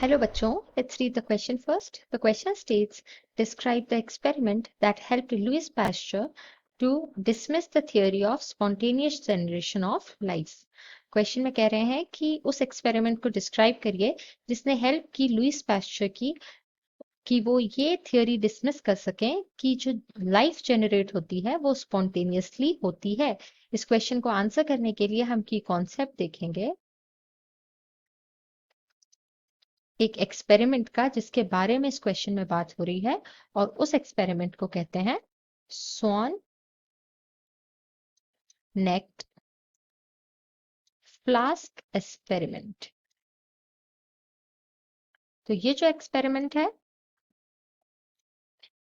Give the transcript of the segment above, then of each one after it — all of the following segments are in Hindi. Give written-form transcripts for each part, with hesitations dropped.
Hello bachon, let's read the question first. The question states, describe the experiment that helped Louis Pasteur to dismiss the theory of spontaneous generation of life. Question में कह रहे हैं कि उस एक्सपेरिमेंट को डिस्क्राइब करिए जिसने हेल्प की लुइस पास्चर की कि वो ये थियोरी डिसमिस कर सकें कि जो लाइफ जनरेट होती है वो स्पॉन्टेनियसली होती है। इस क्वेश्चन को आंसर करने के लिए हम की कॉन्सेप्ट देखेंगे, एक एक्सपेरिमेंट का जिसके बारे में इस क्वेश्चन में बात हो रही है, और उस एक्सपेरिमेंट को कहते हैं स्वान नेक फ्लास्क एक्सपेरिमेंट। तो ये जो एक्सपेरिमेंट है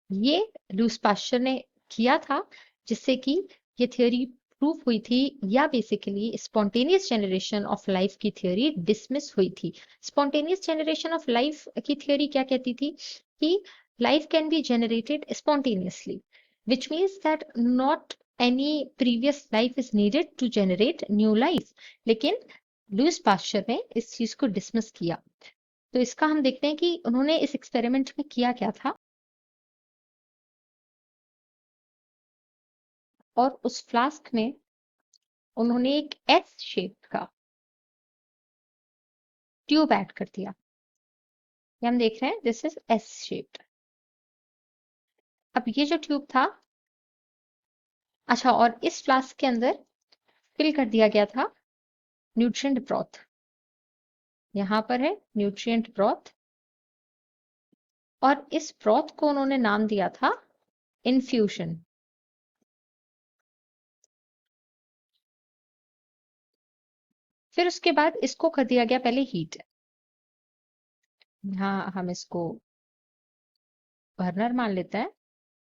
ये लुईस पास्चर ने किया था, जिससे कि ये थ्योरी प्रूव हुई थी, या basically spontaneous generation of life की थ्योरी डिसमिस हुई थी। स्पॉन्टेनियस जनरेशन ऑफ लाइफ की थ्योरी क्या कहती थी कि life can be generated spontaneously, which means that not any previous life is needed to generate new life. लेकिन लुईस पास्चर ने इस चीज को डिसमिस किया। तो इसका हम देखते हैं कि उन्होंने इस एक्सपेरिमेंट में किया क्या था। और उस फ्लास्क में उन्होंने एक एस शेप का ट्यूब ऐड कर दिया। ये हम देख रहे हैं, दिस इज एस शेप्ड। अब ये जो ट्यूब था, अच्छा, और इस फ्लास्क के अंदर फिल कर दिया गया था न्यूट्रिएंट ब्रॉथ। यहां पर है न्यूट्रिएंट ब्रॉथ, और इस ब्रॉथ को उन्होंने नाम दिया था इन्फ्यूजन। फिर उसके बाद इसको कर दिया गया पहले हीट। यहाँ हम इसको बर्नर मान लेते हैं।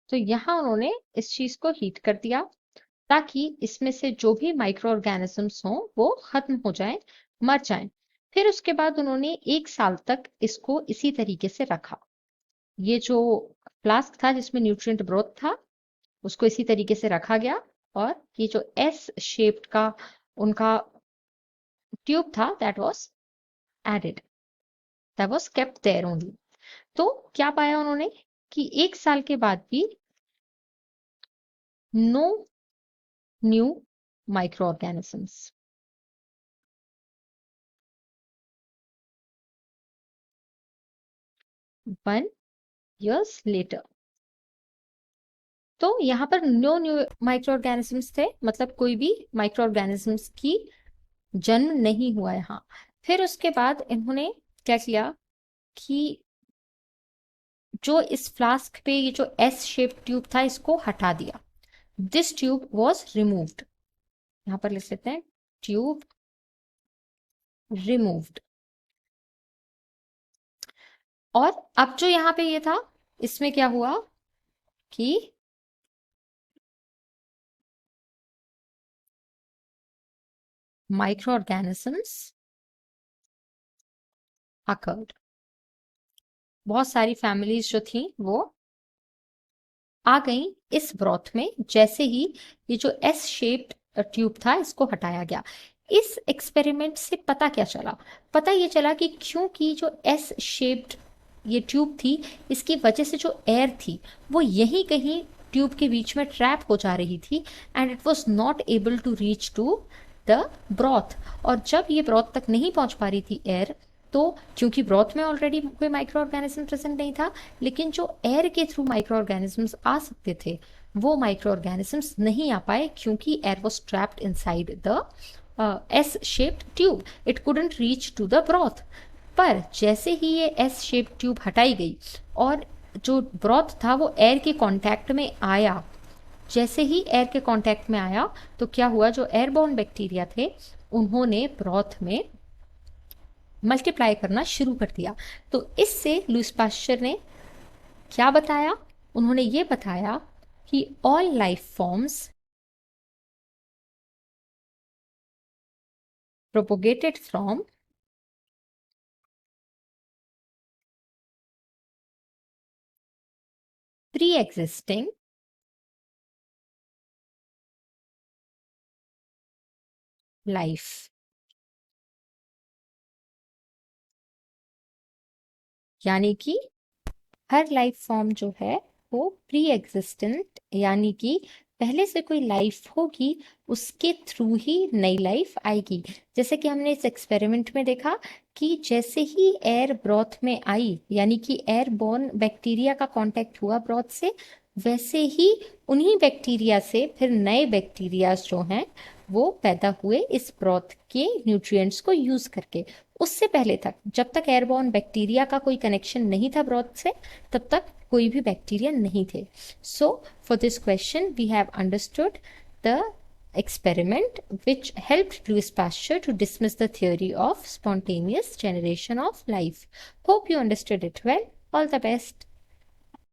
तो यहाँ उन्होंने इस चीज को हीट कर दिया ताकि इसमें से जो भी माइक्रो ऑर्गेनिजम्स हों वो खत्म हो जाएं, मर जाएं। फिर उसके बाद उन्होंने 1 साल तक इसको इसी तरीके से रखा। ये जो फ्लास्क था जिसमें न्यूट्रिएंट ब्रोथ था, उसको इसी तरीके से रखा गया, और ये जो एस शेप्ड का उनका ट्यूब था that was added, that was kept there only. तो क्या पाया उन्होंने कि 1 साल के बाद भी no new microorganisms. 1 years later, तो यहाँ पर नो न्यू माइक्रो ऑर्गेनिजम्स थे, मतलब कोई भी माइक्रो ऑर्गेनिजम्स की जन्म नहीं हुआ यहाँ। फिर उसके बाद इन्होंने क्या किया कि जो इस फ्लास्क पे ये जो एस शेप ट्यूब था इसको हटा दिया। दिस ट्यूब वॉज रिमूव्ड, यहाँ पर लिख लेते हैं ट्यूब रिमूव्ड। और अब जो यहाँ पे ये था, इसमें क्या हुआ कि माइक्रो ऑर्गेनिजम्स अकर्ड। बहुत सारी फैमिलीज जो थी वो आ गई इस ब्रॉथ में, जैसे ही ये जो एस शेप्ड ट्यूब था इसको हटाया गया। इस एक्सपेरिमेंट से पता क्या चला? पता ये चला कि क्योंकि जो एस शेप्ड ये ट्यूब थी, इसकी वजह से जो एयर थी वो यहीं कहीं ट्यूब के बीच में ट्रैप हो जा रही थी, and it was not able to reach to the broth. और जब ये ब्रॉथ तक नहीं पहुंच पा रही थी एयर, तो क्योंकि ब्रॉथ में ऑलरेडी कोई माइक्रो ऑर्गेनिज्म प्रेजेंट नहीं था, लेकिन जो एयर के थ्रू माइक्रो ऑर्गेनिजम्स आ सकते थे वो माइक्रो ऑर्गेनिजम्स नहीं आ पाए, क्योंकि air was trapped inside the S shaped tube. It couldn't reach to the broth. पर जैसे ही ये एस शेप ट्यूब हटाई गई और जो ब्रॉथ था वो एयर के कांटेक्ट में आया, जैसे ही एयर के कांटेक्ट में आया तो क्या हुआ, जो एयरबोर्न बैक्टीरिया थे उन्होंने ब्रॉथ में मल्टीप्लाई करना शुरू कर दिया। तो इससे लुईस पास्चर ने क्या बताया? उन्होंने ये बताया कि all life forms propagated from pre existing life. यानी कि हर लाइफ फॉर्म जो है वो प्री एग्जिस्टेंट, यानी कि पहले से कोई लाइफ होगी, उसके थ्रू ही नई लाइफ आएगी। जैसे कि हमने इस एक्सपेरिमेंट में देखा कि जैसे ही एयर ब्रॉथ में आई, यानी कि एयरबोर्न बैक्टीरिया का कांटेक्ट हुआ ब्रॉथ से, वैसे ही उन्हीं बैक्टीरिया से फिर नए बैक्टीरिया जो हैं वो पैदा हुए इस ब्रॉथ के न्यूट्रिएंट्स को यूज करके। उससे पहले तक, जब तक एयरबोर्न बैक्टीरिया का कोई कनेक्शन नहीं था ब्रॉथ से, तब तक कोई भी बैक्टीरिया नहीं थे। So for this question we have understood the experiment which helped Louis Pasteur to dismiss the theory of spontaneous generation of life. Hope you understood it well. All the best.